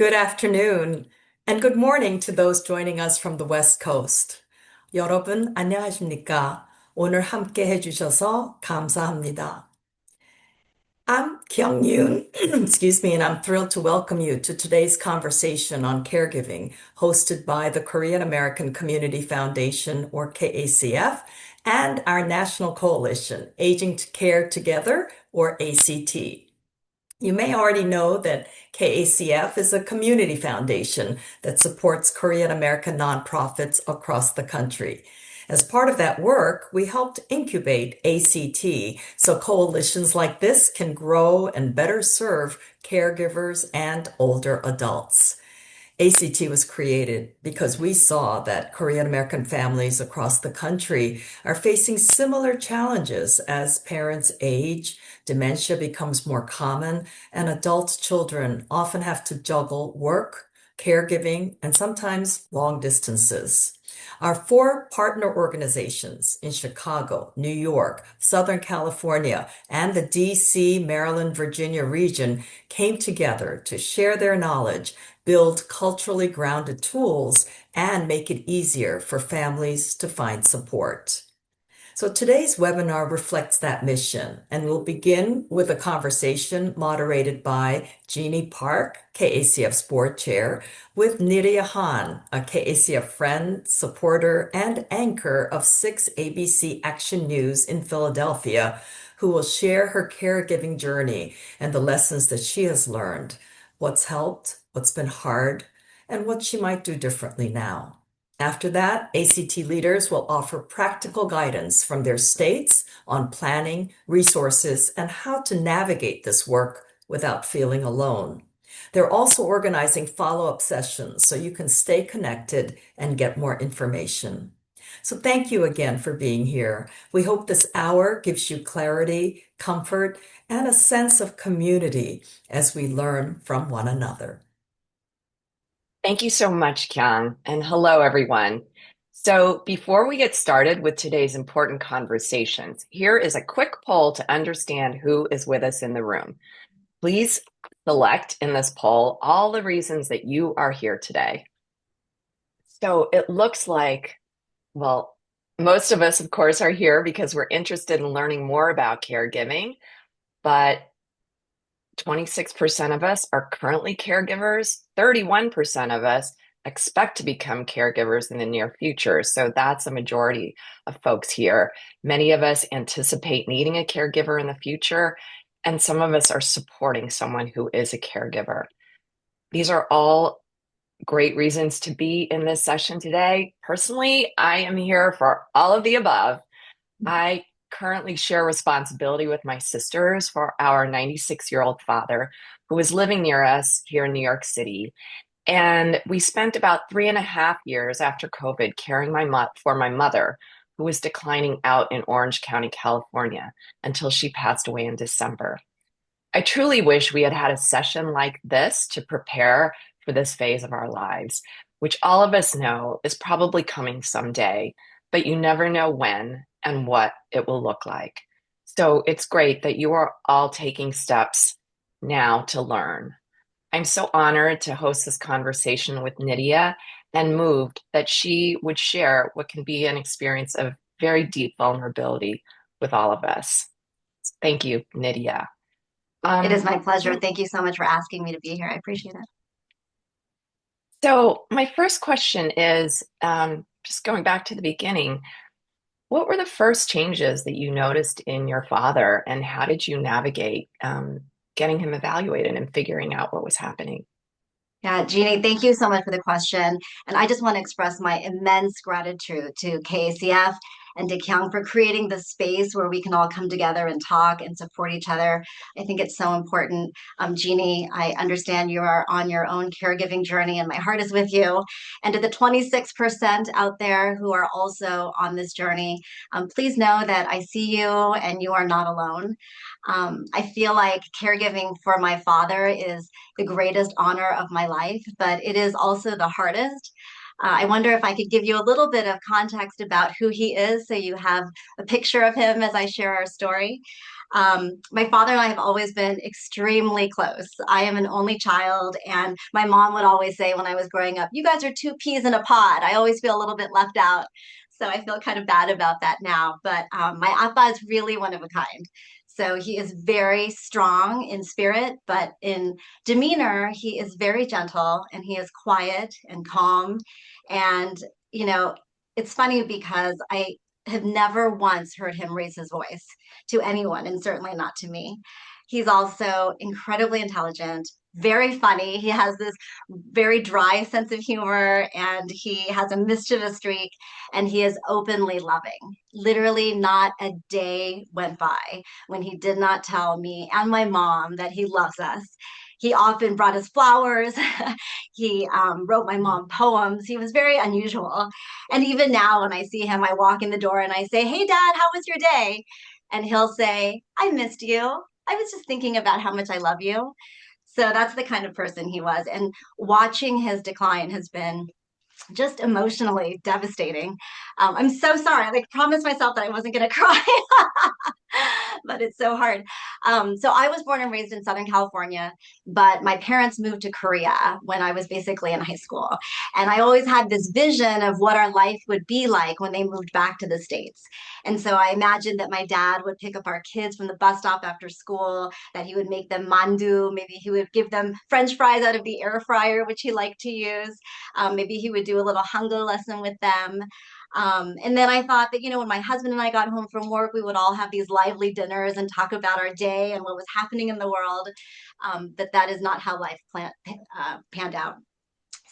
Good afternoon and good morning to those joining us from the West Coast. 여러분, 안녕하십니까? 오늘 함께 해주셔서 감사합니다. I'm Kyung Yoon, excuse me, and I'm thrilled to welcome you to today's conversation on caregiving, hosted by the Korean American Community Foundation, or KACF, and our national coalition, Aging to Care Together, or ACT. You may already know that KACF is a community foundation that supports Korean American nonprofits across the country. As part of that work, we helped incubate ACT so coalitions like this can grow and better serve caregivers and older adults. ACT was created because we saw that Korean American families across the country are facing similar challenges as parents age, dementia becomes more common, and adult children often have to juggle work, caregiving, and sometimes long distances. Our four partner organizations in Chicago, New York, Southern California, and the DC, Maryland, Virginia region came together to share their knowledge, build culturally grounded tools, and make it easier for families to find support. So today's webinar reflects that mission, and we'll begin with a conversation moderated by Jeannie Park, KACF's board chair, with Niria Han, a KACF friend, supporter, and anchor of 6 ABC Action News in Philadelphia, who will share her caregiving journey and the lessons that she has learned, what's helped, what's been hard, and what she might do differently now. After that, ACT leaders will offer practical guidance from their states on planning, resources, and how to navigate this work without feeling alone. They're also organizing follow-up sessions so you can stay connected and get more information. So thank you again for being here. We hope this hour gives you clarity, comfort, and a sense of community as we learn from one another. Thank you so much, Kyung, and hello, everyone. So before we get started with today's important conversations, here is a quick poll to understand who is with us in the room. Please select in this poll all the reasons that you are here today. So it looks like, well, most of us, of course, are here because we're interested in learning more about caregiving, but 26% of us are currently caregivers. 31% of us expect to become caregivers in the near future. So that's a majority of folks here. Many of us anticipate needing a caregiver in the future, and some of us are supporting someone who is a caregiver. These are all great reasons to be in this session today. Personally, I am here for all of the above. I currently share responsibility with my sisters for our 96-year-old father who is living near us here in New York City. And we spent about 3.5 years after COVID caring for my mother, who was declining out in Orange County, California, until she passed away in December. I truly wish we had had a session like this to prepare for this phase of our lives, which all of us know is probably coming someday, but you never know when and what it will look like. So it's great that you are all taking steps now to learn. I'm so honored to host this conversation with Nydia and moved that she would share what can be an experience of very deep vulnerability with all of us. Thank you, Nydia. It is my pleasure. Thank you so much for asking me to be here. I appreciate it. So my first question is, just going back to the beginning, what were the first changes that you noticed in your father, and how did you navigate getting him evaluated and figuring out what was happening? Yeah, Jeannie, thank you so much for the question. And I just want to express my immense gratitude to KACF and to Kyung for creating this space where we can all come together and talk and support each other. I think it's so important. Jeannie, I understand you are on your own caregiving journey, and my heart is with you. And to the 26% out there who are also on this journey, please know that I see you and you are not alone. I feel like caregiving for my father is the greatest honor of my life, but it is also the hardest. I wonder if I could give you a little bit of context about who he is so you have a picture of him as I share our story. My father and I have always been extremely close. I am an only child, and my mom would always say when I was growing up, "You guys are two peas in a pod." I always feel a little bit left out. So I feel kind of bad about that now. But my Appa is really one of a kind. So he is very strong in spirit, but in demeanor, he is very gentle and he is quiet and calm. And, you know, it's funny because I have never once heard him raise his voice to anyone, and certainly not to me. He's also incredibly intelligent, very funny. He has this very dry sense of humor and he has a mischievous streak and he is openly loving. Literally, not a day went by when he did not tell me and my mom that he loves us. He often brought us flowers. He wrote my mom poems. He was very unusual. And even now, when I see him, I walk in the door and I say, "Hey, Dad, how was your day?" And he'll say, "I missed you. I was just thinking about how much I love you." So that's the kind of person he was. And watching his decline has been just emotionally devastating. I'm so sorry. I promised myself that I wasn't going to cry, but it's so hard. So I was born and raised in Southern California, but my parents moved to Korea when I was basically in high school. And I always had this vision of what our life would be like when they moved back to the States. And so I imagined that my dad would pick up our kids from the bus stop after school, that he would make them mandu, maybe he would give them French fries out of the air fryer, which he liked to use. Maybe he would do a little Hangul lesson with them. And then I thought that, when my husband and I got home from work, we would all have these lively dinners and talk about our day and what was happening in the world. But that is not how life panned out.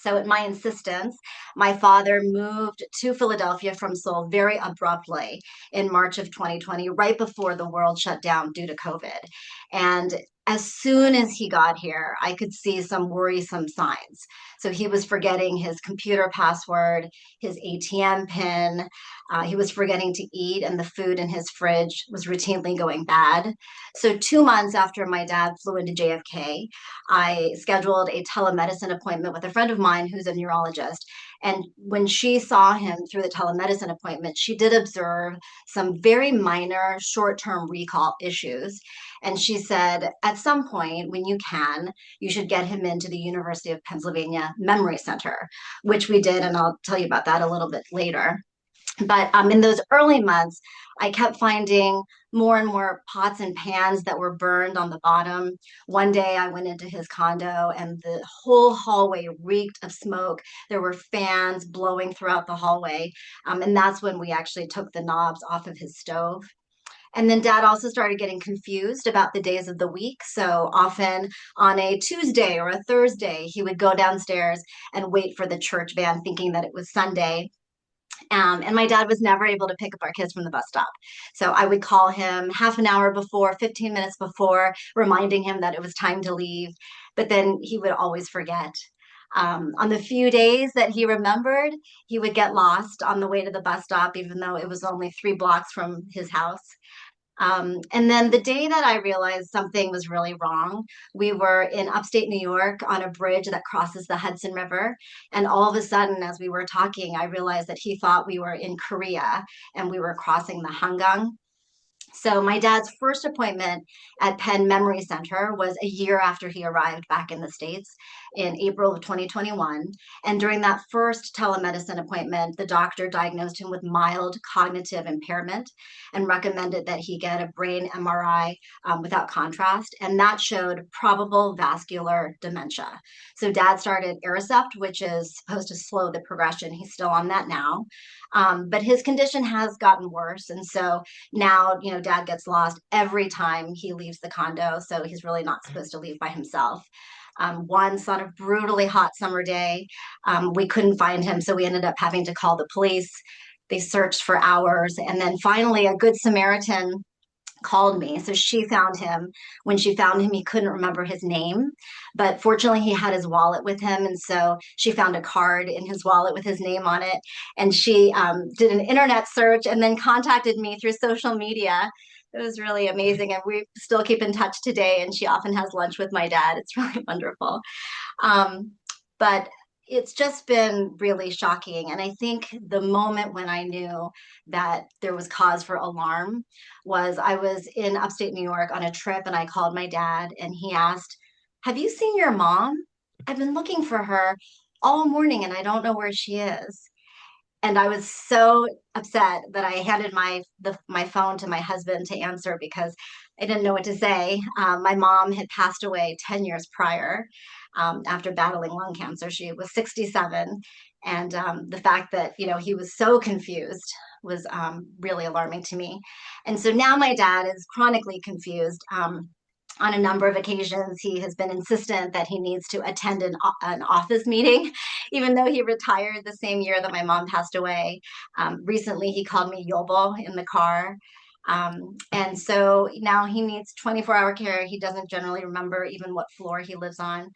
So, at my insistence, my father moved to Philadelphia from Seoul very abruptly in March of 2020, right before the world shut down due to COVID. And as soon as he got here, I could see some worrisome signs. So he was forgetting his computer password, his ATM PIN. He was forgetting to eat, and the food in his fridge was routinely going bad. So 2 months after my dad flew into JFK, I scheduled a telemedicine appointment with a friend of mine who's a neurologist. And when she saw him through the telemedicine appointment, she did observe some very minor short term recall issues. And she said, at some point, when you can, you should get him into the University of Pennsylvania Memory Center, which we did. And I'll tell you about that a little bit later. But in those early months, I kept finding more and more pots and pans that were burned on the bottom. One day I went into his condo and the whole hallway reeked of smoke. There were fans blowing throughout the hallway. And that's when we actually took the knobs off of his stove. And then dad also started getting confused about the days of the week. So often on a Tuesday or a Thursday, he would go downstairs and wait for the church van, thinking that it was Sunday. And my dad was never able to pick up our kids from the bus stop. So I would call him half an hour before, 15 minutes before, reminding him that it was time to leave. But then he would always forget. On the few days that he remembered, he would get lost on the way to the bus stop, even though it was only 3 blocks from his house. And then the day that I realized something was really wrong, we were in upstate New York on a bridge that crosses the Hudson River. And all of a sudden, as we were talking, I realized that he thought we were in Korea and we were crossing the Hangang. So my dad's first appointment at Penn Memory Center was a year after he arrived back in the States in April of 2021. And during that first telemedicine appointment, the doctor diagnosed him with mild cognitive impairment and recommended that he get a brain MRI without contrast. And that showed probable vascular dementia. So dad started Aricept, which is supposed to slow the progression. He's still on that now. But his condition has gotten worse. And so now, dad gets lost every time he leaves the condo. So he's really not supposed to leave by himself. Once on a brutally hot summer day, we couldn't find him. So we ended up having to call the police. They searched for hours. And then finally, a good Samaritan called me. So she found him. When she found him, he couldn't remember his name, but fortunately he had his wallet with him. And so she found a card in his wallet with his name on it. And she did an internet search and then contacted me through social media. It was really amazing. And we still keep in touch today. And she often has lunch with my dad. It's really wonderful. But it's just been really shocking. And I think the moment when I knew that there was cause for alarm was I was in upstate New York on a trip and I called my dad and he asked, "Have you seen your mom? I've been looking for her all morning and I don't know where she is." And I was so upset that I handed my phone to my husband to answer because I didn't know what to say. My mom had passed away 10 years prior after battling lung cancer. She was 67, and the fact that he was so confused was really alarming to me. And so now my dad is chronically confused. On a number of occasions, he has been insistent that he needs to attend an office meeting, even though he retired the same year that my mom passed away. Recently, he called me Yobo in the car. And so now he needs 24-hour care. He doesn't generally remember even what floor he lives on.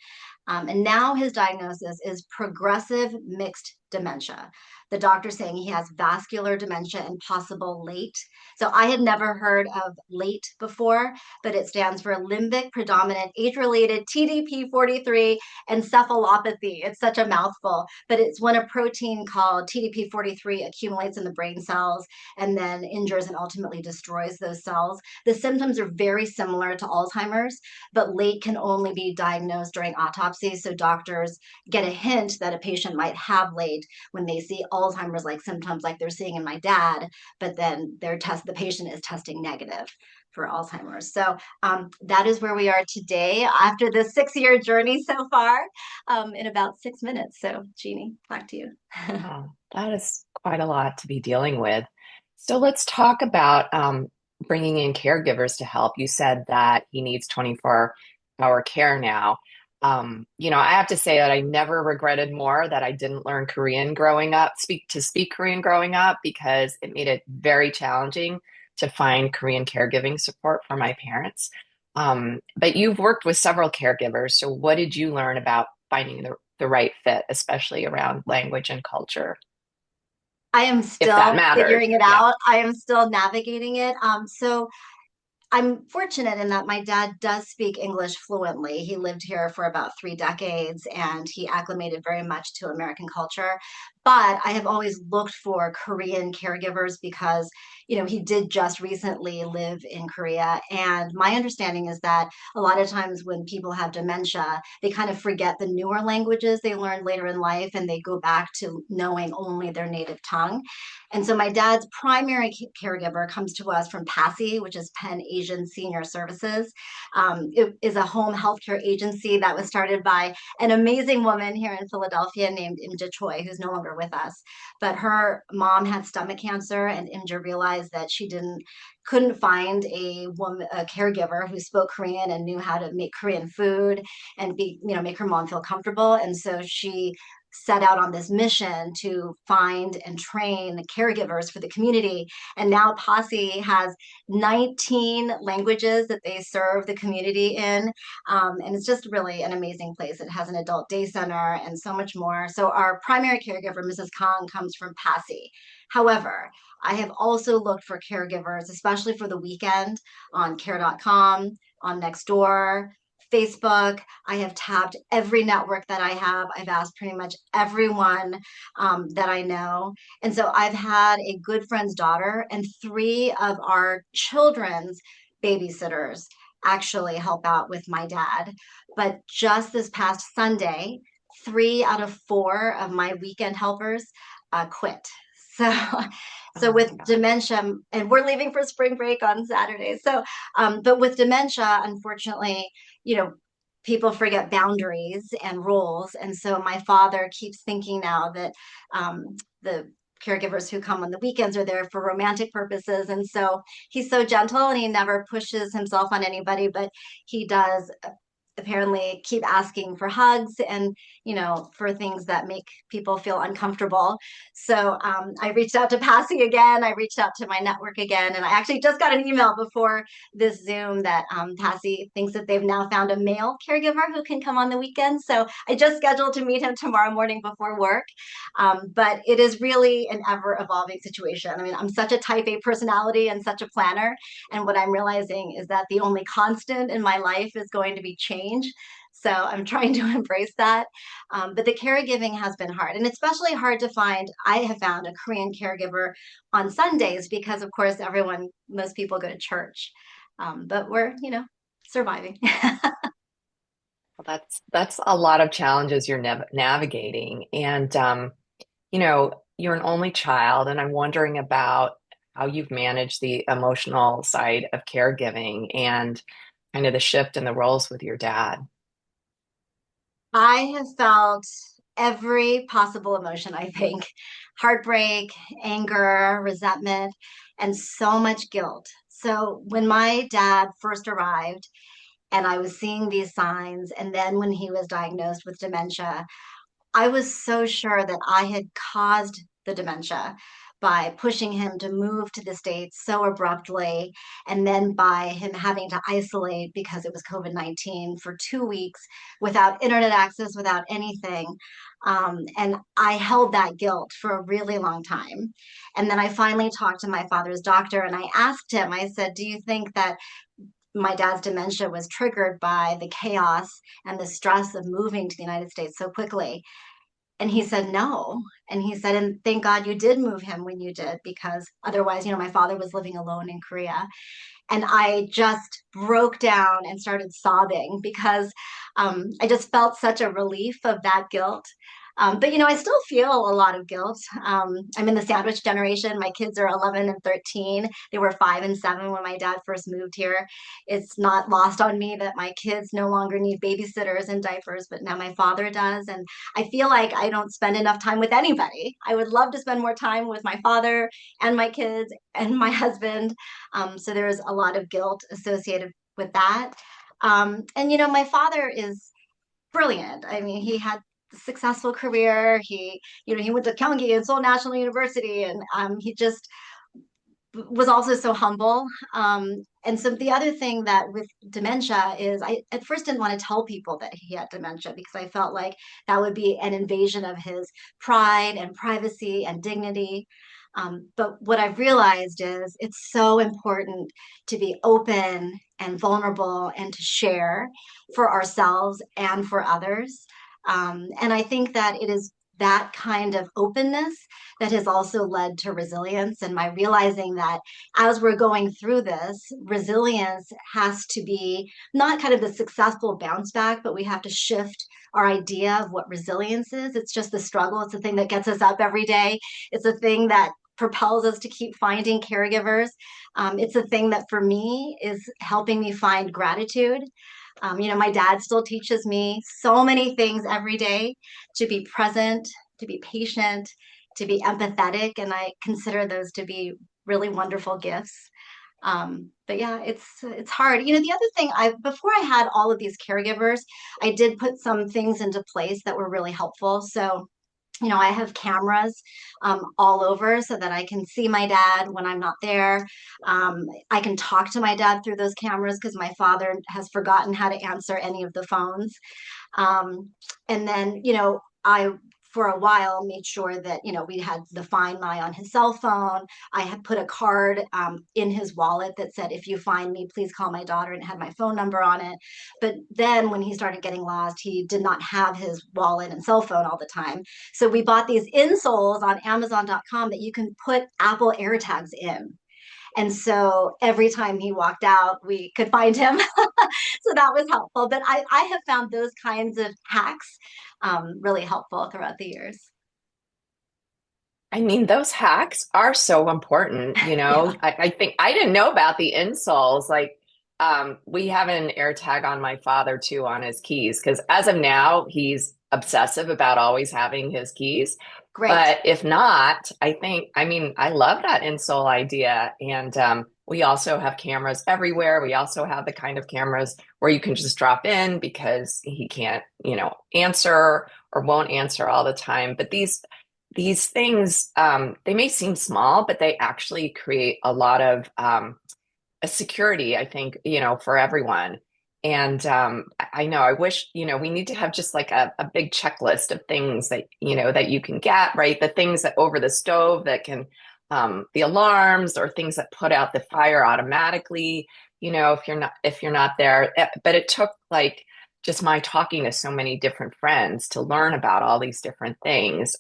And now his diagnosis is progressive mixed dementia. The doctor's saying he has vascular dementia and possible late. So I had never heard of late before, but it stands for limbic predominant age-related TDP-43 encephalopathy. It's such a mouthful, but it's when a protein called TDP-43 accumulates in the brain cells and then injures and ultimately destroys those cells. The symptoms are very similar to Alzheimer's, but late can only be diagnosed during autopsy. So doctors get a hint that a patient might have late when they see Alzheimer's like symptoms like they're seeing in my dad, but then the patient is testing negative for Alzheimer's. So that is where we are today after this 6-year journey so far in about 6 minutes. So Jeannie, back to you. Wow, that is quite a lot to be dealing with. So let's talk about bringing in caregivers to help. You said that he needs 24-hour care now. I have to say that I never regretted more that I didn't learn Korean growing up, speak Korean growing up, because it made it very challenging to find Korean caregiving support for my parents. But you've worked with several caregivers. So what did you learn about finding the right fit, especially around language and culture, I am if that still mattered? figuring it Yeah. out. I am still navigating it. So I'm fortunate in that my dad does speak English fluently. He lived here for about 3 decades and he acclimated very much to American culture. But I have always looked for Korean caregivers because, he did just recently live in Korea. And my understanding is that a lot of times when people have dementia, they kind of forget the newer languages they learned later in life and they go back to knowing only their native tongue. And so my dad's primary caregiver comes to us from PASI, which is Penn Asian Senior Services. It is a home healthcare agency that was started by an amazing woman here in Philadelphia named Imja Choi, who's no longer with us. But her mom had stomach cancer, and Imja realized that she couldn't find a caregiver who spoke Korean and knew how to make Korean food and make her mom feel comfortable. And so she set out on this mission to find and train caregivers for the community. And now Posse has 19 languages that they serve the community in. And it's just really an amazing place. It has an adult day center and so much more. So our primary caregiver, Mrs. Kong, comes from Passy. However, I have also looked for caregivers, especially for the weekend, on care.com, on Nextdoor, Facebook. I have tapped every network that I have. I've asked pretty much everyone that I know. And so I've had a good friend's daughter and 3 of our children's babysitters actually help out with my dad. But just this past Sunday, 3 out of 4 of my weekend helpers quit. So, Oh so my with God. dementia, and we're leaving for spring break on Saturday. So, but with dementia, unfortunately, people forget boundaries and rules. And so my father keeps thinking now that the caregivers who come on the weekends are there for romantic purposes. And so he's so gentle and he never pushes himself on anybody, but he does apparently keep asking for hugs and for things that make people feel uncomfortable. So I reached out to Passy again. I reached out to my network again, and I actually just got an email before this Zoom that Passy thinks that they've now found a male caregiver who can come on the weekend. So I just scheduled to meet him tomorrow morning before work. But it is really an ever evolving situation. I mean, I'm such a type A personality and such a planner, and what I'm realizing is that the only constant in my life is going to be change. So I'm trying to embrace that. But the caregiving has been hard, and especially hard to find. I have found a Korean caregiver on Sundays because, of course, most people go to church. But we're, surviving. Well, that's a lot of challenges you're navigating, and you're an only child, and I'm wondering about how you've managed the emotional side of caregiving and kind of the shift in the roles with your dad. I have felt every possible emotion, I think. Heartbreak, anger, resentment, and so much guilt. So when my dad first arrived and I was seeing these signs, and then when he was diagnosed with dementia, I was so sure that I had caused the dementia by pushing him to move to the States so abruptly, and then by him having to isolate because it was COVID-19 for 2 weeks without internet access, without anything. And I held that guilt for a really long time. And then I finally talked to my father's doctor and I asked him, I said, do you think that my dad's dementia was triggered by the chaos and the stress of moving to the United States so quickly? And he said no. And he said, and thank God you did move him when you did, because otherwise, my father was living alone in Korea. And I just broke down and started sobbing because I just felt such a relief of that guilt. But I still feel a lot of guilt. I'm in the sandwich generation. My kids are 11 and 13. They were 5 and 7 when my dad first moved here. It's not lost on me that my kids no longer need babysitters and diapers, but now my father does. And I feel like I don't spend enough time with anybody. I would love to spend more time with my father and my kids and my husband. So there's a lot of guilt associated with that. And my father is brilliant. I mean, he had a successful career. He went to Gyeonggi and Seoul National University, and he just was also so humble. And so the other thing that with dementia is I at first didn't want to tell people that he had dementia because I felt like that would be an invasion of his pride and privacy and dignity. But what I've realized is it's so important to be open and vulnerable and to share for ourselves and for others. And I think that it is that kind of openness that has also led to resilience. And my realizing that as we're going through this, resilience has to be not kind of the successful bounce back, but we have to shift our idea of what resilience is. It's just the struggle. It's the thing that gets us up every day. It's the thing that propels us to keep finding caregivers. It's a thing that for me is helping me find gratitude. My dad still teaches me so many things every day to be present, to be patient, to be empathetic, and I consider those to be really wonderful gifts. But yeah, it's hard. The other thing I before I had all of these caregivers, I did put some things into place that were really helpful. So I have cameras all over so that I can see my dad when I'm not there. I can talk to my dad through those cameras because my father has forgotten how to answer any of the phones. And then, I for a while made sure that we had the Find My on his cell phone. I had put a card in his wallet that said, if you find me, please call my daughter, and it had my phone number on it. But then when he started getting lost, he did not have his wallet and cell phone all the time. So we bought these insoles on Amazon.com that you can put Apple AirTags in. And so every time he walked out, we could find him. So that was helpful. But I have found those kinds of hacks really helpful throughout the years. I mean, those hacks are so important. Yeah, I think I didn't know about the insoles. Like, we have an AirTag on my father too on his keys because as of now, he's obsessive about always having his keys. great. But if not, I mean, I love that insole idea. And we also have cameras everywhere. We also have the kind of cameras where you can just drop in because he can't, answer or won't answer all the time. But these things, they may seem small, but they actually create a lot of a security, I think, for everyone. And I know, I wish, we need to have just like a big checklist of things that, that you can get, right? The things that over the stove that can, the alarms or things that put out the fire automatically, if you're not there. But it took like just my talking to so many different friends to learn about all these different things,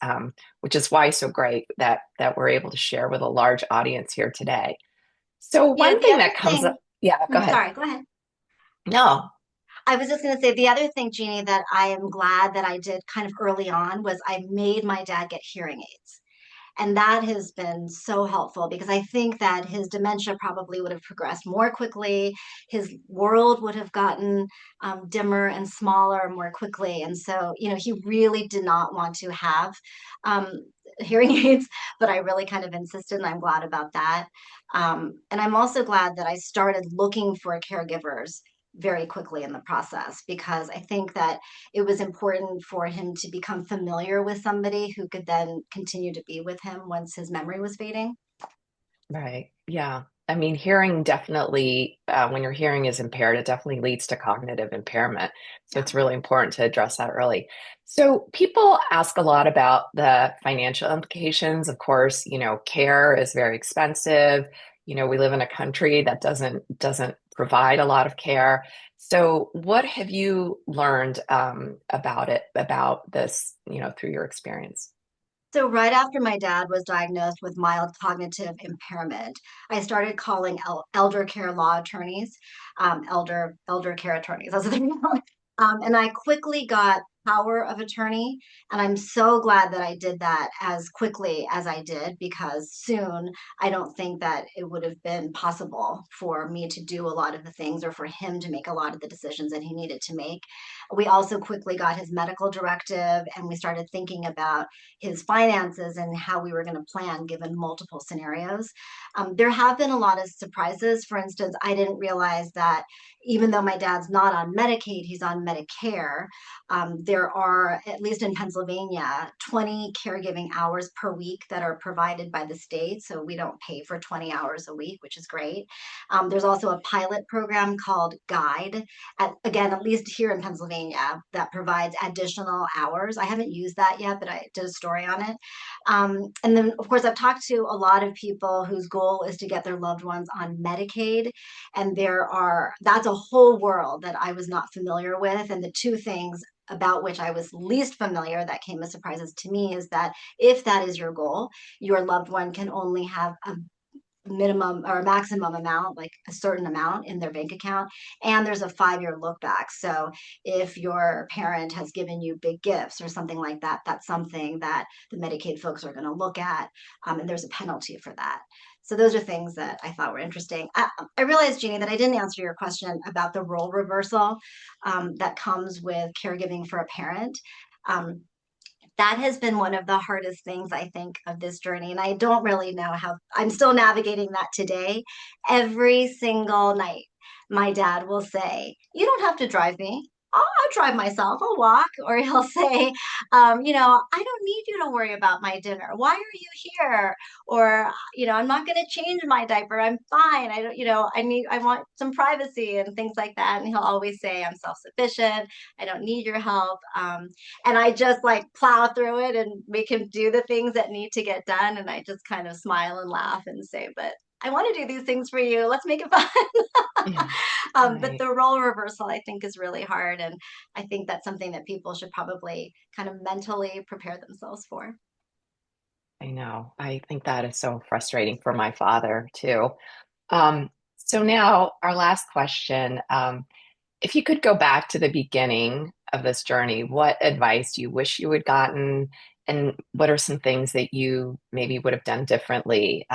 which is why it's so great that we're able to share with a large audience here today. So one The thing other that comes thing, up, yeah, go ahead. sorry, go ahead. No, I was just going to say the other thing, Jeannie, that I am glad that I did kind of early on was I made my dad get hearing aids. And that has been so helpful because I think that his dementia probably would have progressed more quickly. His world would have gotten dimmer and smaller more quickly. And so, he really did not want to have um, hearing aids, but I really kind of insisted, and I'm glad about that. And I'm also glad that I started looking for caregivers very quickly in the process because I think that it was important for him to become familiar with somebody who could then continue to be with him once his memory was fading. right. Yeah. I mean, hearing definitely, when your hearing is impaired, it definitely leads to cognitive impairment. So Yeah. it's really important to address that early. So people ask a lot about the financial implications. Of course, care is very expensive. We live in a country that doesn't provide a lot of care. So what have you learned about this, through your experience? So, right after my dad was diagnosed with mild cognitive impairment, I started calling elder care law attorneys, elder care attorneys. That's what they're called. And I quickly got power of attorney, and I'm so glad that I did that as quickly as I did because soon I don't think that it would have been possible for me to do a lot of the things or for him to make a lot of the decisions that he needed to make. We also quickly got his medical directive, and we started thinking about his finances and how we were going to plan given multiple scenarios. There have been a lot of surprises. For instance, I didn't realize that even though my dad's not on Medicaid, he's on Medicare. There are, at least in Pennsylvania, 20 caregiving hours per week that are provided by the state. So we don't pay for 20 hours a week, which is great. There's also a pilot program called Guide, again, at least here in Pennsylvania, that provides additional hours. I haven't used that yet, but I did a story on it. And then, of course, I've talked to a lot of people whose goal is to get their loved ones on Medicaid. And that's a whole world that I was not familiar with. And the two things about which I was least familiar that came as surprises to me is that if that is your goal, your loved one can only have a minimum or a maximum amount, like a certain amount in their bank account. And there's a 5-year look back. So if your parent has given you big gifts or something like that, that's something that the Medicaid folks are going to look at. And there's a penalty for that. So those are things that I thought were interesting. I realized, Jeannie, that I didn't answer your question about the role reversal that comes with caregiving for a parent. Um, that has been one of the hardest things I think of this journey. And I don't really know how I'm still navigating that today. Every single night, my dad will say, "You don't have to drive me. I'll drive myself. I'll walk." Or he'll say, "I don't need you to worry about my dinner. Why are you here?" Or, "I'm not going to change my diaper. I'm fine. I don't, I want some privacy," and things like that. And he'll always say, "I'm self-sufficient. I don't need your help." And I just like plow through it and make him do the things that need to get done. And I just kind of smile and laugh and say, "But I want to do these things for you. Let's make it fun." Yeah, But right. the role reversal, I think, is really hard. And I think that's something that people should probably kind of mentally prepare themselves for. I know. I think that is so frustrating for my father too. Um, so now our last question. If you could go back to the beginning of this journey, what advice do you wish you had gotten? And what are some things that you maybe would have done differently?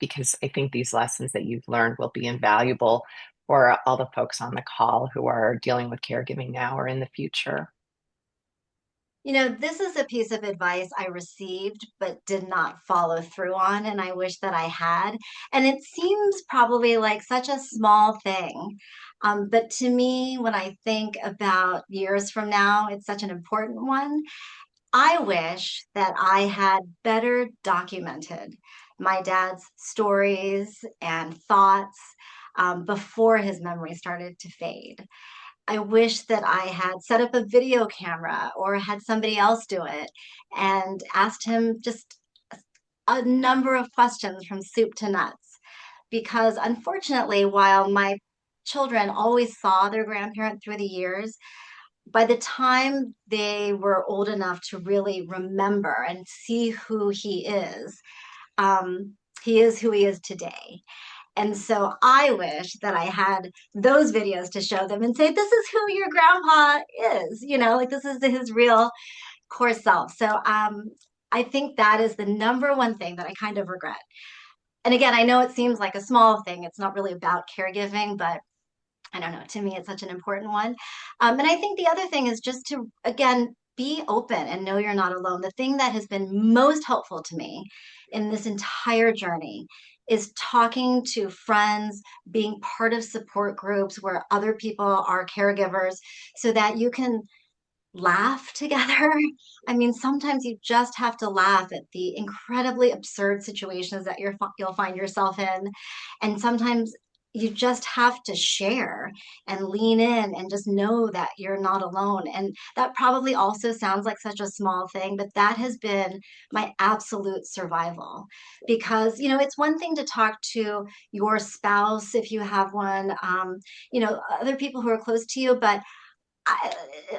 Because I think these lessons that you've learned will be invaluable for all the folks on the call who are dealing with caregiving now or in the future. This is a piece of advice I received but did not follow through on, and I wish that I had. And it seems probably like such a small thing. But to me, when I think about years from now, it's such an important one. I wish that I had better documented my dad's stories and thoughts before his memory started to fade. I wish that I had set up a video camera or had somebody else do it and asked him just a number of questions from soup to nuts. Because unfortunately, while my children always saw their grandparent through the years, by the time they were old enough to really remember and see who um, he is who he is today. And so I wish that I had those videos to show them and say, this is who your grandpa is, like this is his real core self. So I think that is the number one thing that I kind of regret. And again, I know it seems like a small thing. It's not really about caregiving, but I don't know. To me, it's such an important one. And I think the other thing is just to, again, be open and know you're not alone. The thing that has been most helpful to me in this entire journey is talking to friends, being part of support groups where other people are caregivers so that you can laugh together. I mean, sometimes you just have to laugh at the incredibly absurd situations that you'll find yourself in. And sometimes you just have to share and lean in and just know that you're not alone. And that probably also sounds like such a small thing, but that has been my absolute survival. Because, it's one thing to talk to your spouse if you have one, other people who are close to you, but I,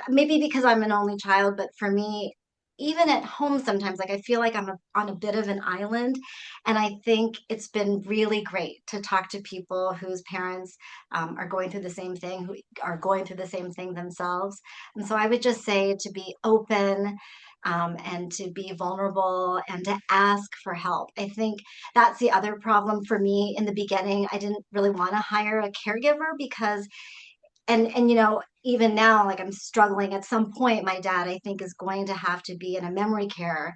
maybe because I'm an only child, but for me, even at home, sometimes like I feel like on a bit of an island. And I think it's been really great to talk to people whose parents are going through the same thing, who are going through the same thing themselves. And so I would just say to be open. And to be vulnerable and to ask for help. I think that's the other problem for me in the beginning. I didn't really want to hire a caregiver because and even now like I'm struggling at some point. My dad, I think, is going to have to be in a memory care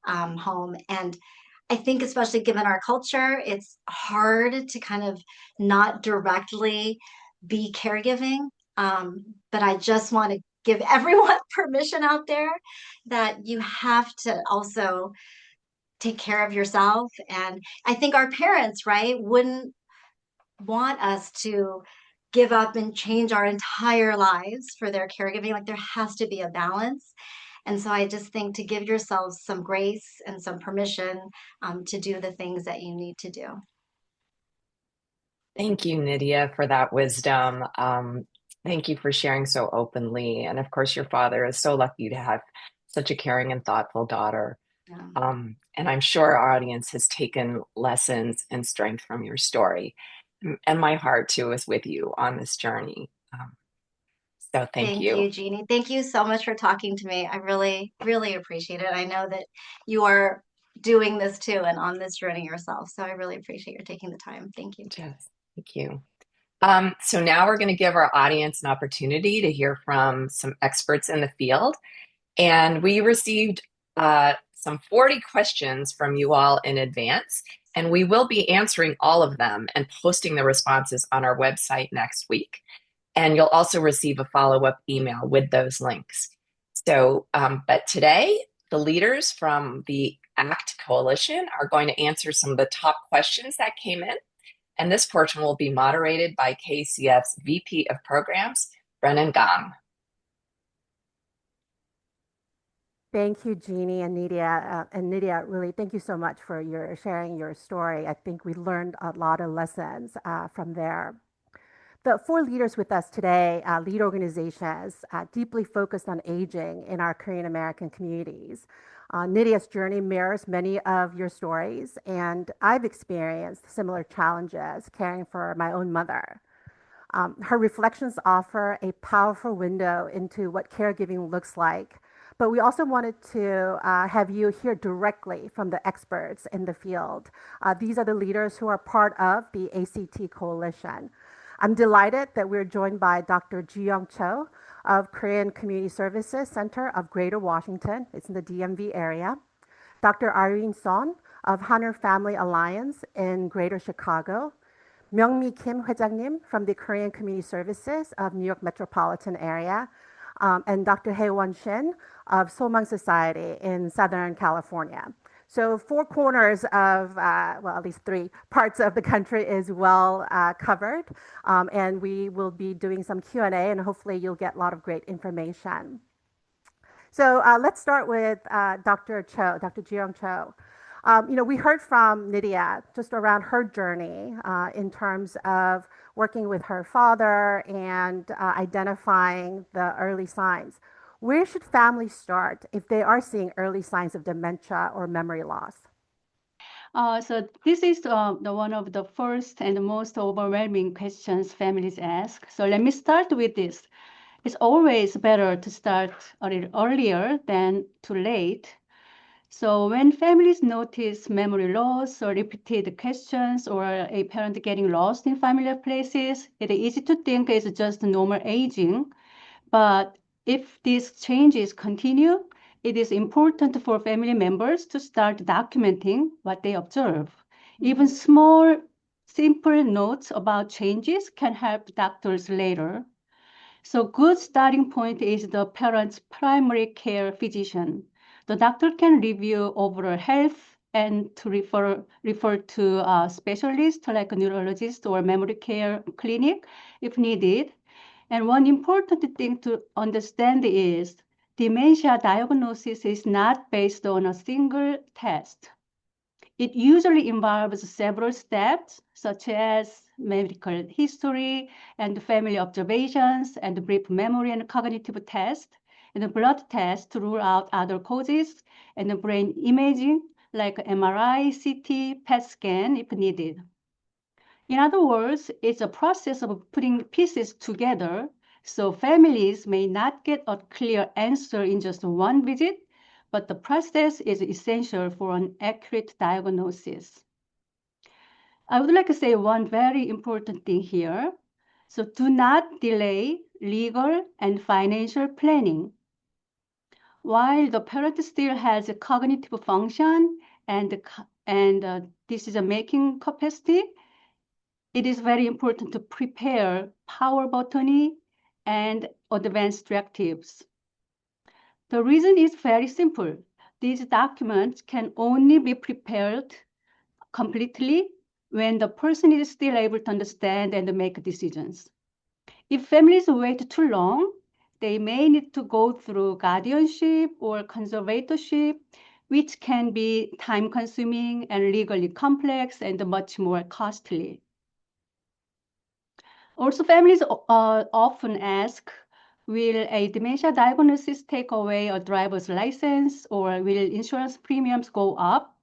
home, and I think especially given our culture, it's hard to kind of not directly be caregiving. But I just want to give everyone permission out there that you have to also take care of yourself. And I think our parents, right, wouldn't want us to give up and change our entire lives for their caregiving. Like there has to be a balance. And so I just think to give yourselves some grace and some permission to do the things that you need to do. Thank you, Nydia, for that wisdom. Thank you for sharing so openly. And of course, your father is so lucky to have such a caring and thoughtful daughter. Yeah. And I'm sure our audience has taken lessons and strength from your story. And my heart, too, is with you on this journey. So thank Thank you. you, Jeannie. Thank you so much for talking to me. I really, really appreciate it. I know that you are doing this too and on this journey yourself. So I really appreciate your taking the time. Thank you. Yes, thank you. So now we're going to give our audience an opportunity to hear from some experts in the field. And we received some 40 questions from you all in advance, and we will be answering all of them and posting the responses on our website next week. And you'll also receive a follow-up email with those links. So, but today, the leaders from the ACT Coalition are going to answer some of the top questions that came in. And this portion will be moderated by KCF's VP of Programs, Brennan Gong. Thank you, Jeannie and Nydia. And Nydia, really, thank you so much for your sharing your story. I think we learned a lot of lessons from there. The 4 leaders with us today lead organizations deeply focused on aging in our Korean American communities. Nydia's journey mirrors many of your stories, and I've experienced similar challenges caring for my own mother. Her reflections offer a powerful window into what caregiving looks like, but we also wanted to have you hear directly from the experts in the field. These are the leaders who are part of the ACT Coalition. I'm delighted that we're joined by Dr. Ji-young Cho of Korean Community Services Center of Greater Washington. It's in the DMV area. Dr. Irene Son of Hanul Family Alliance in Greater Chicago. Myung-mi Kim 회장님 from the Korean Community Services of New York Metropolitan area. And Dr. Hae-won Shin of Somang Society in Southern California. So 4 corners of, well, at least 3 parts of the country is well covered. And we will be doing some Q&A, and hopefully you'll get a lot of great information. So let's start with Dr. Cho, Dr. Ji-young Cho. We heard from Nydia just around her journey in terms of working with her father and identifying the early signs. Where should families start if they are seeing early signs of dementia or memory loss? So this is the one of the first and most overwhelming questions families ask. So let me start with this. It's always better to start a little earlier than too late. So when families notice memory loss or repeated questions or a parent getting lost in familiar places, it's easy to think it's just normal aging. But if these changes continue, it is important for family members to start documenting what they observe. Even small, simple notes about changes can help doctors later. So good starting point is the parent's primary care physician. The doctor can review overall health and to refer to a specialist like a neurologist or memory care clinic if needed. And one important thing to understand is dementia diagnosis is not based on a single test. It usually involves several steps, such as medical history and family observations and brief memory and cognitive tests, and a blood test to rule out other causes, and brain imaging like MRI, CT, PET scan if needed. In other words, it's a process of putting pieces together, so families may not get a clear answer in just one visit, but the process is essential for an accurate diagnosis. I would like to say one very important thing here. So do not delay legal and financial planning. While the parent still has a cognitive function and decision-making capacity, it is very important to prepare power of attorney and advance directives. The reason is very simple. These documents can only be prepared completely when the person is still able to understand and make decisions. If families wait too long, they may need to go through guardianship or conservatorship, which can be time-consuming and legally complex and much more costly. Also, families often ask, will a dementia diagnosis take away a driver's license or will insurance premiums go up?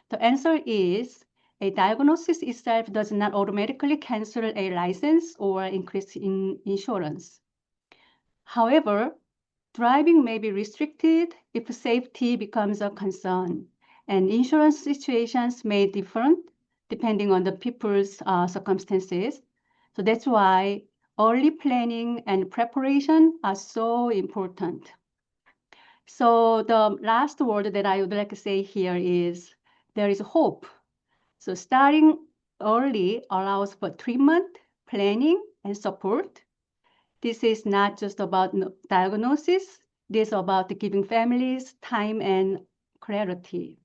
The answer is a diagnosis itself does not automatically cancel a license or increase in insurance. However, driving may be restricted if safety becomes a concern, and insurance situations may differ depending on the people's circumstances. So that's why early planning and preparation are so important. So the last word that I would like to say here is there is hope. So starting early allows for treatment, planning, and support. This is not just about diagnosis. This is about giving families time and clarity.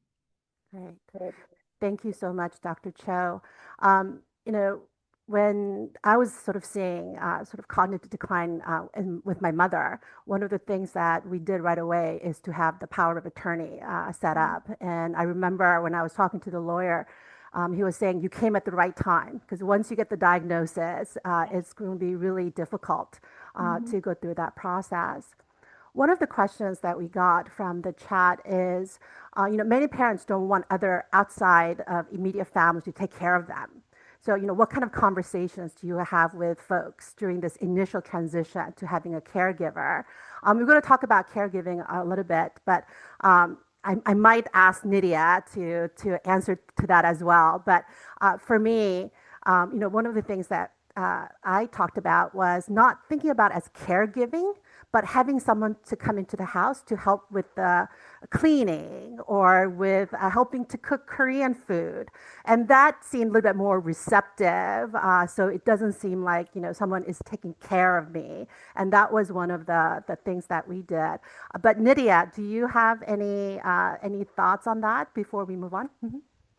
Great. Thank you so much, Dr. Cho. Um, you know, when I was sort of seeing sort of cognitive decline with my mother, one of the things that we did right away is to have the power of attorney set up. And I remember when I was talking to the lawyer, he was saying you came at the right time because once you get the diagnosis, it's going to be really difficult to go through that process. One of the questions that we got from the chat is, many parents don't want other outside of immediate families to take care of them. So, what kind of conversations do you have with folks during this initial transition to having a caregiver? We're going to talk about caregiving a little bit, but I might ask Nydia to answer to that as well. But for me, one of the things that I talked about was not thinking about as caregiving, but having someone to come into the house to help with the cleaning or with helping to cook Korean food. And that seemed a little bit more receptive. So it doesn't seem like, someone is taking care of me. And that was one of the things that we did. But Nydia, do you have any thoughts on that before we move on?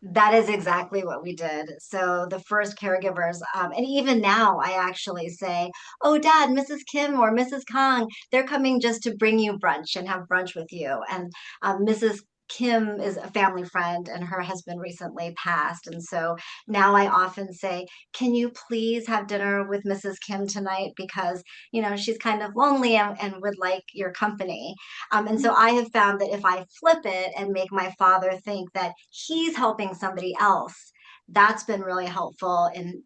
That is exactly what we did. So the first caregivers, and even now, I actually say, "Oh, Dad, Mrs. Kim or Mrs. Kang, they're coming just to bring you brunch and have brunch with you." And Mrs. Kim is a family friend and her husband recently passed. And so now I often say, can you please have dinner with Mrs. Kim tonight? Because, she's kind of lonely and would like your company. And so I have found that if I flip it and make my father think that he's helping somebody else, that's been really helpful in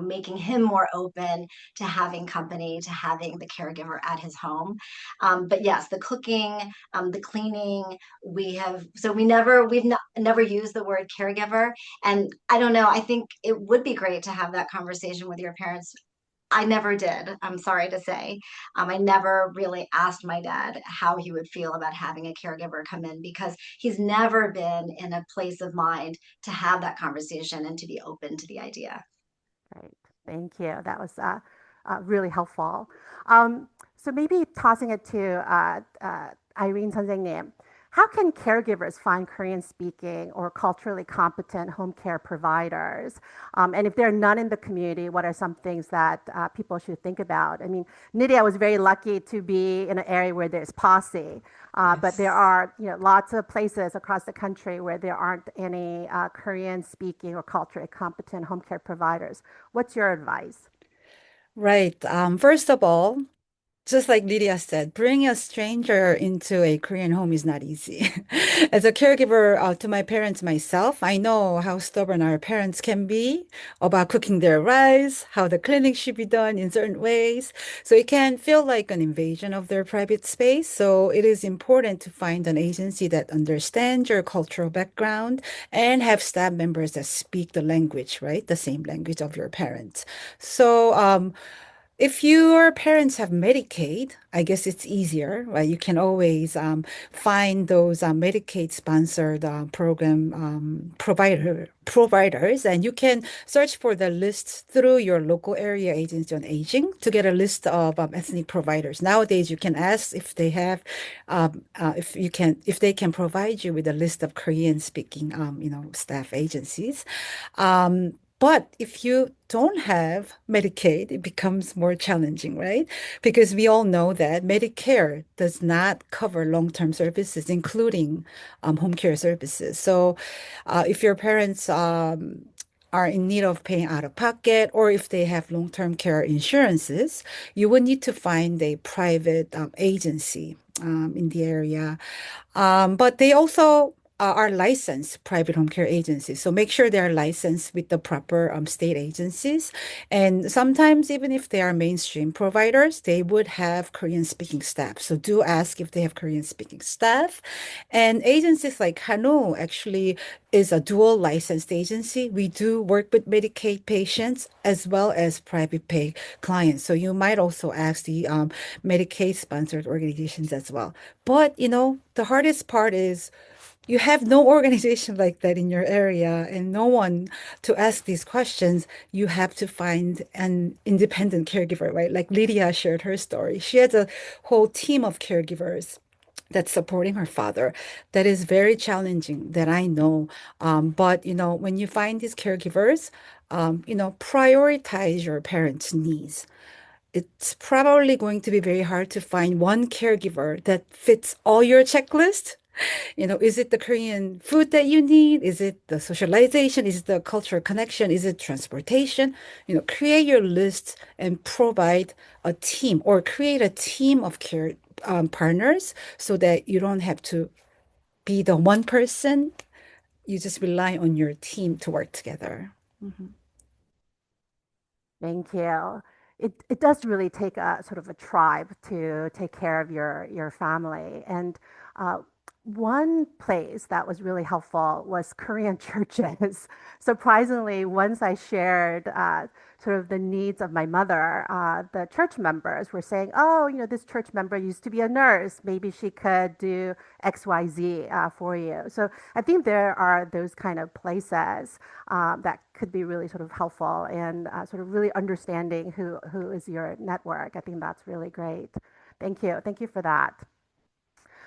making him more open to having company, to having the caregiver at his home. But yes, the cooking, the cleaning, we've never used the word caregiver. And I don't know, I think it would be great to have that conversation with your parents. I never did, I'm sorry to say. I never really asked my dad how he would feel about having a caregiver come in, because he's never been in a place of mind to have that conversation and to be open to the idea. Great. Thank you. That was really helpful. So maybe tossing it to Irene 선생님. How can caregivers find Korean-speaking or culturally competent home care providers? And if there are none in the community, what are some things that people should think about? I mean, Nydia was very lucky to be in an area where there's posse, but there are lots of places across the country where there aren't any Korean-speaking or culturally competent home care providers. What's your advice? Right. First of all, just like Lydia said, bringing a stranger into a Korean home is not easy. As a caregiver to my parents myself, I know how stubborn our parents can be about cooking their rice, how the cleaning should be done in certain ways. So it can feel like an invasion of their private space. So it is important to find an agency that understands your cultural background and have staff members that speak the language, right? The same language of your parents. So, if your parents have Medicaid, I guess it's easier, right? You can always find those Medicaid sponsored program providers, and you can search for the list through your local area agency on aging to get a list of ethnic providers. Nowadays, you can ask if they have, if they can provide you with a list of Korean speaking, staff agencies. But if you don't have Medicaid, it becomes more challenging, right? Because we all know that Medicare does not cover long-term services, including home care services. So if your parents are in need of paying out of pocket, or if they have long-term care insurances, you would need to find a private agency in the area. But they also are licensed private home care agencies. So make sure they're licensed with the proper state agencies. And sometimes, even if they are mainstream providers, they would have Korean speaking staff. So do ask if they have Korean speaking staff. And agencies like Hanul actually is a dual licensed agency. We do work with Medicaid patients as well as private pay clients. So you might also ask the Medicaid sponsored organizations as well. But, the hardest part is you have no organization like that in your area and no one to ask these questions. You have to find an independent caregiver, right? Like Lydia shared her story. She has a whole team of caregivers that's supporting her father. That is very challenging, that I know. But, when you find these caregivers, prioritize your parents' needs. It's probably going to be very hard to find one caregiver that fits all your checklist. Is it the Korean food that you need? Is it the socialization? Is it the cultural connection? Is it transportation? Create your list and provide a team, or create a team of care partners, so that you don't have to be the one person. You just rely on your team to work together. Mhm. Thank you. It does really take a sort of a tribe to take care of your family. And uh, one place that was really helpful was Korean churches. Surprisingly, once I shared sort of the needs of my mother, the church members were saying, "Oh, this church member used to be a nurse. Maybe she could do XYZ for you." So I think there are those kind of places that could be really sort of helpful in sort of really understanding who is your network. I think that's really great. Thank you. Thank you for that.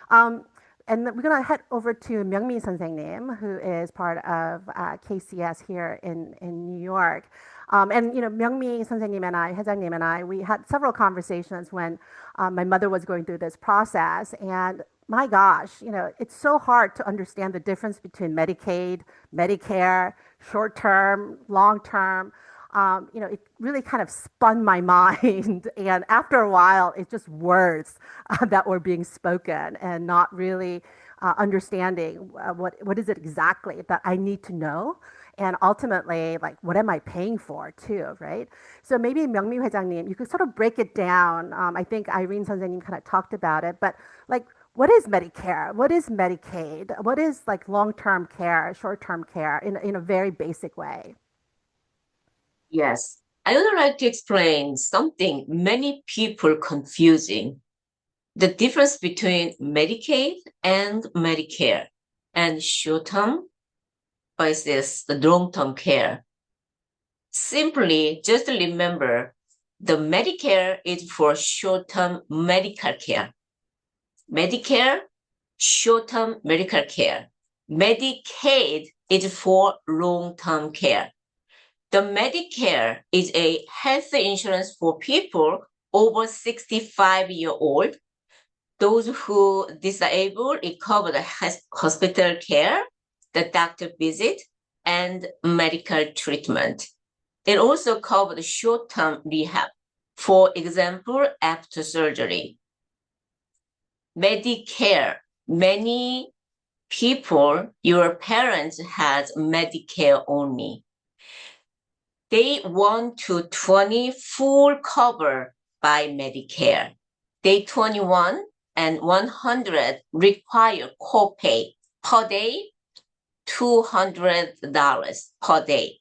Um, and we're going to head over to Myungmi 선생님, who is part of KCS here in New York. And Myungmi 선생님 and I, 회장님 and I, we had several conversations when my mother was going through this process. And my gosh, it's so hard to understand the difference between Medicaid, Medicare, short term, long term. It really kind of spun my mind. And after a while, it's just words that were being spoken and not really understanding what is it exactly that I need to know. And ultimately, like, what am I paying for too, right? So maybe 명미 회장님, you could sort of break it down. I think Irene 선생님 kind of talked about it, but like, what is Medicare? What is Medicaid? What is like long-term care, short-term care in a very basic way? Yes, I would like to explain something many people confusing. The difference between Medicaid and Medicare and short-term versus the long-term care. Simply just remember the Medicare is for short-term medical care. Medicare, short-term medical care. Medicaid is for long-term care. The Medicare is a health insurance for people over 65-year-old. Those who disabled, it covers the hospital care, the doctor visit, and medical treatment. It also covers short-term rehab, for example, after surgery. Medicare, many people, your parents has Medicare only. They want to 20 full cover by Medicare. Day 21 and 100 require copay per day, $200 per day.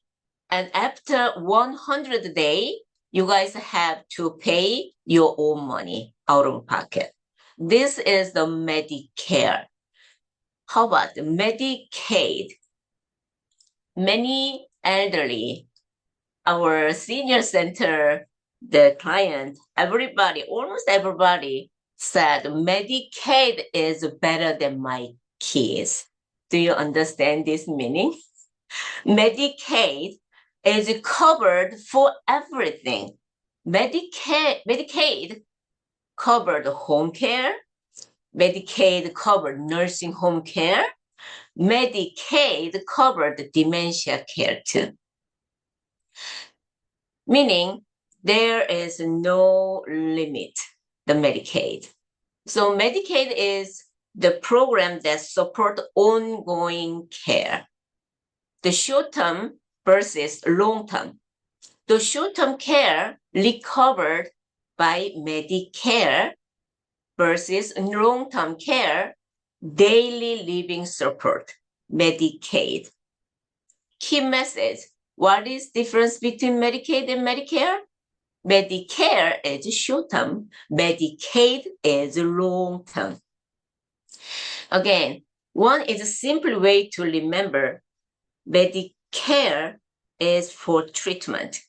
And after 100 days, you guys have to pay your own money out of pocket. This is the Medicare. How about the Medicaid? Many elderly, our senior center, the client, everybody, almost everybody said Medicaid is better than my kids. Do you understand this meaning? Medicaid is covered for everything. Medicaid covered home care. Medicaid covered nursing home care. Medicaid covered dementia care too. Meaning there is no limit, the Medicaid. So Medicaid is the program that supports ongoing care. The short-term versus long-term. The short-term care recovered by Medicare versus long-term care, daily living support, Medicaid. Key message, what is the difference between Medicaid and Medicare? Medicare is short-term, Medicaid is long-term. Again, one is a simple way to remember Medicare is for treatment.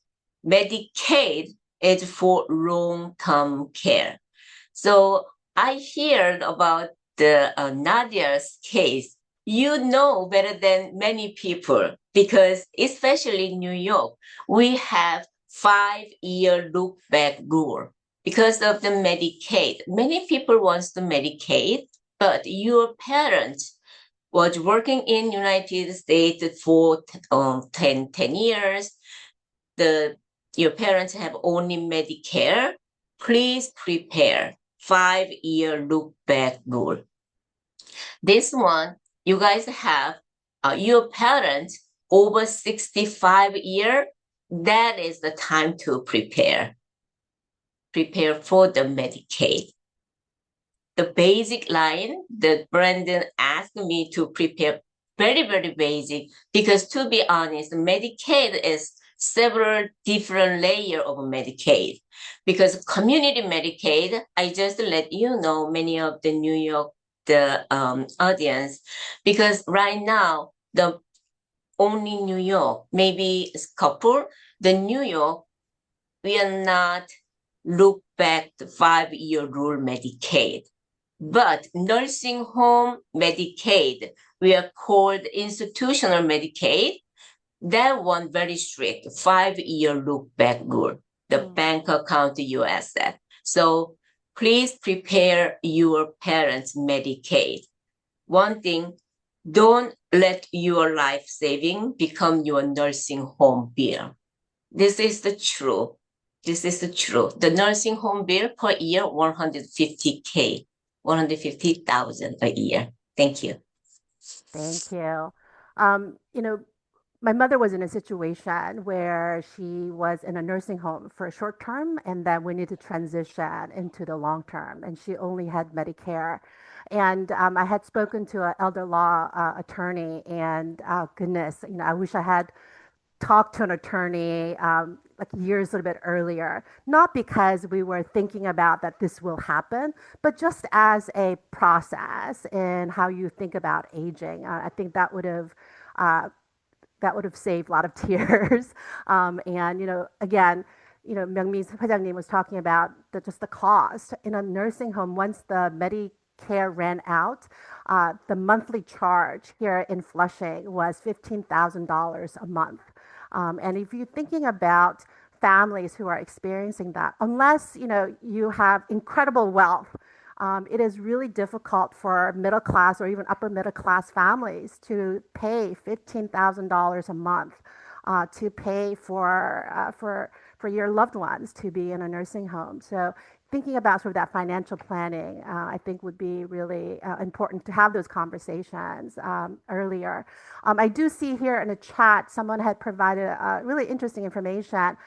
Medicaid is for long-term care. So I heard about the Nadia's case. You know better than many people because especially in New York, we have 5-year look-back rule because of the Medicaid. Many people want the Medicaid, but your parents was working in United States for 10 years. Your parents have only Medicare. Please prepare 5-year look back rule. This one, you guys have your parents over 65 years. That is the time to prepare. Prepare for the Medicaid. The basic line that Brandon asked me to prepare, very, very basic, because to be honest, Medicaid is several different layers of Medicaid. Because community Medicaid, I just let you know many of the New York audience, because right now, the only New York, maybe a couple, the New York, we are not look back the 5-year rule Medicaid. But nursing home Medicaid, we are called institutional Medicaid. That one very strict, 5-year look back rule. The bank account US that. So please prepare your parents' Medicaid. One thing, don't let your life saving become your nursing home bill. This is the truth. This is the truth. The nursing home bill per year, 150K, 150,000 a year. Thank you. Thank you. You know, my mother was in a situation where she was in a nursing home for a short term, and then we need to transition into the long term, and she only had Medicare. And I had spoken to an elder law attorney, and goodness, I wish I had talked to an attorney like years a little bit earlier, not because we were thinking about that this will happen, but just as a process in how you think about aging. I think uh, that would have saved a lot of tears. And again, Myungmi 회장님 was talking about just the cost in a nursing home. Once the Medicare ran out, the monthly charge here in Flushing was $15,000 a month. And if you're thinking about families who are experiencing that, unless you have incredible wealth, it is really difficult for middle class or even upper middle class families to pay $15,000 a month to pay for your loved ones to be in a nursing home. So thinking about sort of that financial planning, I think would be really important to have those conversations earlier. I do see here in the chat, someone had provided really interesting information.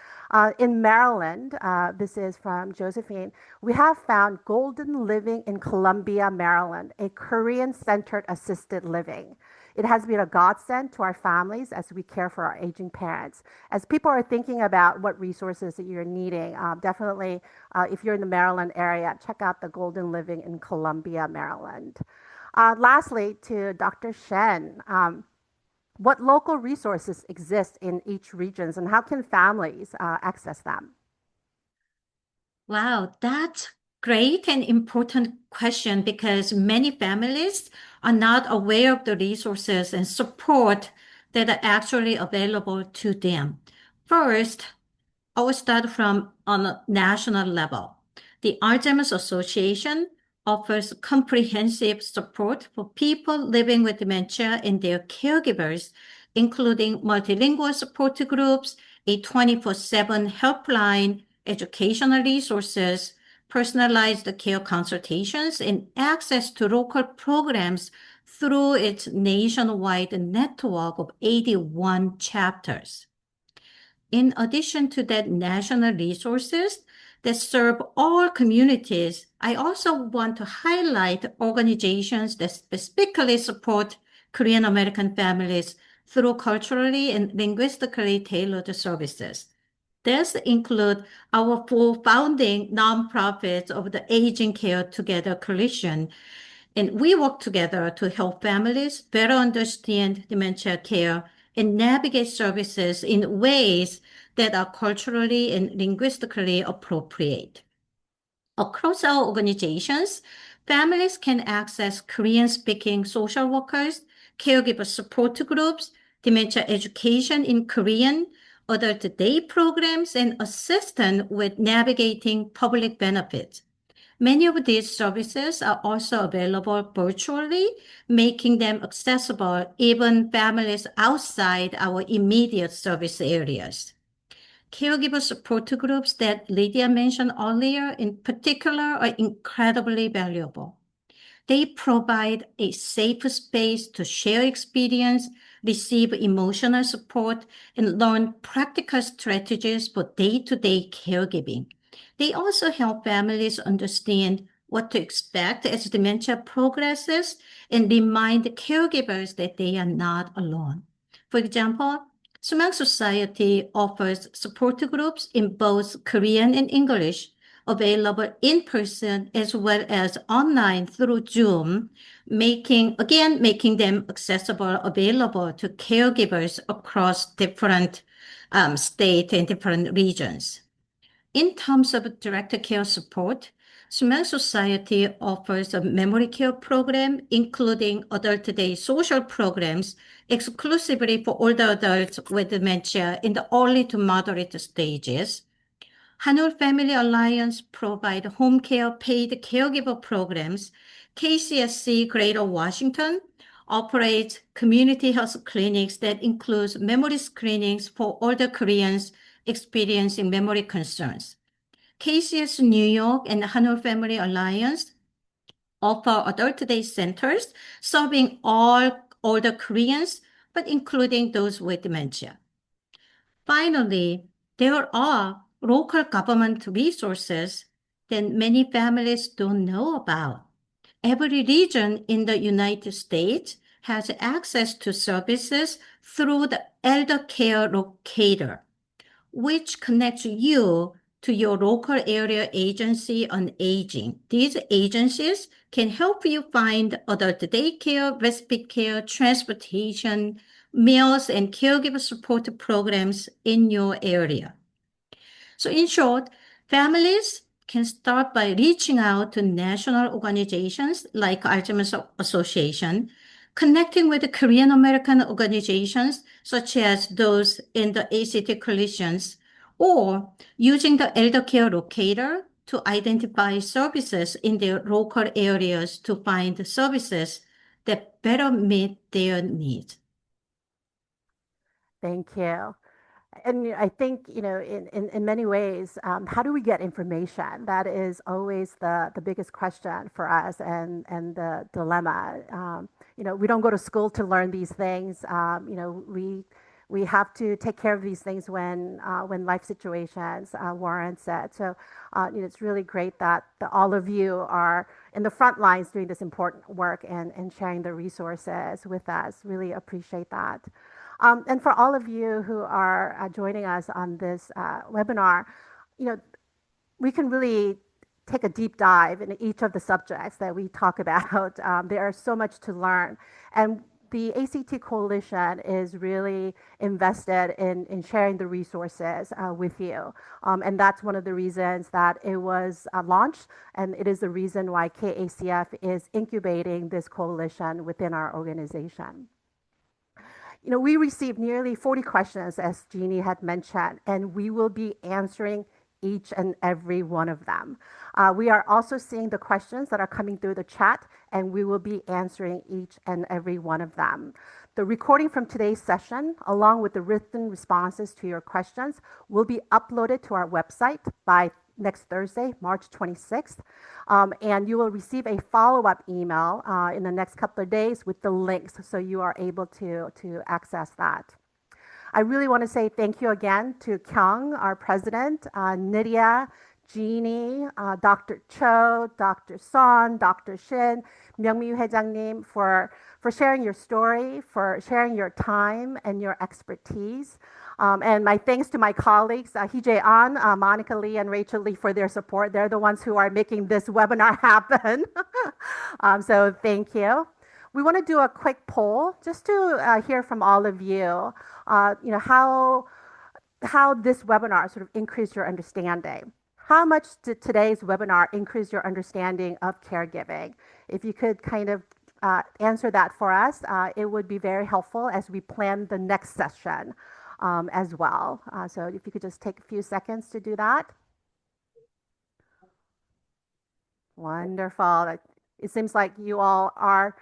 In Maryland, this is from Josephine, we have found Golden Living in Columbia, Maryland, a Korean-centered assisted living. It has been a godsend to our families as we care for our aging parents. As people are thinking about what resources that you're needing, definitely, if you're in the Maryland area, check out the Golden Living in Columbia, Maryland. Lastly, to Dr. Shen, what local resources exist in each region and how can families access them? Wow, that's great and important question because many families are not aware of the resources and support that are actually available to them. First, I will start from on a national level. The Alzheimer's Association offers comprehensive support for people living with dementia and their caregivers, including multilingual support groups, a 24/7 helpline, educational resources, personalized care consultations, and access to local programs through its nationwide network of 81 chapters. In addition to that national resources that serve all communities, I also want to highlight organizations that specifically support Korean American families through culturally and linguistically tailored services. These include our four founding nonprofits of the Aging Care Together Coalition, and we work together to help families better understand dementia care and navigate services in ways that are culturally and linguistically appropriate. Across our organizations, families can access Korean-speaking social workers, caregiver support groups, dementia education in Korean, adult day programs, and assistance with navigating public benefits. Many of these services are also available virtually, making them accessible even families outside our immediate service areas. Caregiver support groups that Lydia mentioned earlier in particular are incredibly valuable. They provide a safe space to share experience, receive emotional support, and learn practical strategies for day-to-day caregiving. They also help families understand what to expect as dementia progresses and remind caregivers that they are not alone. For example, Somang Society offers support groups in both Korean and English, available in person as well as online through Zoom, making them accessible, available to caregivers across different states and different regions. In terms of direct care support, Somang Society offers a memory care program, including adult day social programs exclusively for older adults with dementia in the early to moderate stages. Hanul Family Alliance provide home care paid caregiver programs. KCSC Greater Washington operates community health clinics that includes memory screenings for older Koreans experiencing memory concerns. KCS New York and Hanul Family Alliance offer adult day centers serving all older Koreans, but including those with dementia. Finally, there are local government resources that many families don't know about. Every region in the United States has access to services through the Elder Care Locator, which connects you to your local area agency on aging. These agencies can help you find adult daycare, respite care, transportation, meals, and caregiver support programs in your area. So in short, families can start by reaching out to national organizations like Alzheimer's Association, connecting with the Korean American organizations such as those in the ACT coalitions, or using the Elder Care Locator to identify services in their local areas to find services that better meet their needs. Thank you. And I think, in many ways, how do we get information? That is always the biggest question for us and the dilemma. We don't go to school to learn these things. We have to take care of these things when life situations warrants it. So, it's really great that all of you are in the front lines doing this important work and sharing the resources with us. Really appreciate that. And for all of you who are joining us on this webinar, we can really take a deep dive in each of the subjects that we talk about. There is so much to learn. And the ACT Coalition is really invested in sharing the resources with you. And that's one of the reasons that it was launched. And it is the reason why KACF is incubating this coalition within our organization. We received nearly 40 questions, as Jeannie had mentioned, and we will be answering each and every one of them. We are also seeing the questions that are coming through the chat, and we will be answering each and every one of them. The recording from today's session, along with the written responses to your questions, will be uploaded to our website by next Thursday, March 26th. And you will receive a follow-up email in the next couple of days with the links so you are able to access that. I really want to say thank you again to Kyung, our president, Nydia, Jeannie, Dr. Cho, Dr. Son, Dr. Shin, Myungmi 회장님 for sharing your story, for sharing your time and your expertise. And my thanks to my colleagues, Hee-jae An, Monica Lee, and Rachel Lee for their support. They're the ones who are making this webinar happen. So thank you. We want to do a quick poll just to hear from all of you, how this webinar sort of increased your understanding. How much did today's webinar increase your understanding of caregiving? If you could kind of answer that for us, it would be very helpful as we plan the next session as well. So if you could just take a few seconds to do that. Wonderful. It seems like you all are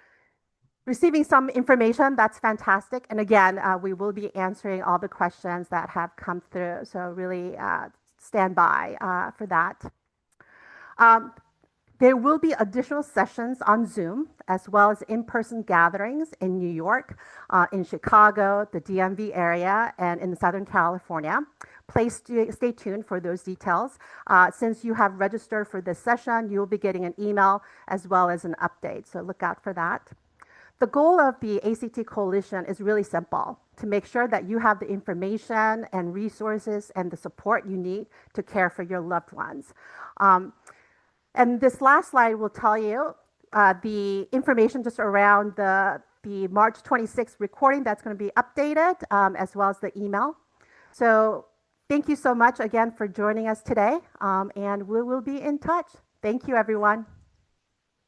receiving some information. That's fantastic. And again, we will be answering all the questions that have come through. So really stand by for that. There will be additional sessions on Zoom, as well as in-person gatherings in New York, in Chicago, the DMV area, and in Southern California. Please stay tuned for those details. Since you have registered for this session, you'll be getting an email as well as an update, so look out for that. The goal of the ACT Coalition is really simple, to make sure that you have the information and resources and the support you need to care for your loved ones. And this last slide will tell you the information just around the March 26th recording that's going to be updated, as well as the email. So thank you so much again for joining us today, and we will be in touch. Thank you, everyone.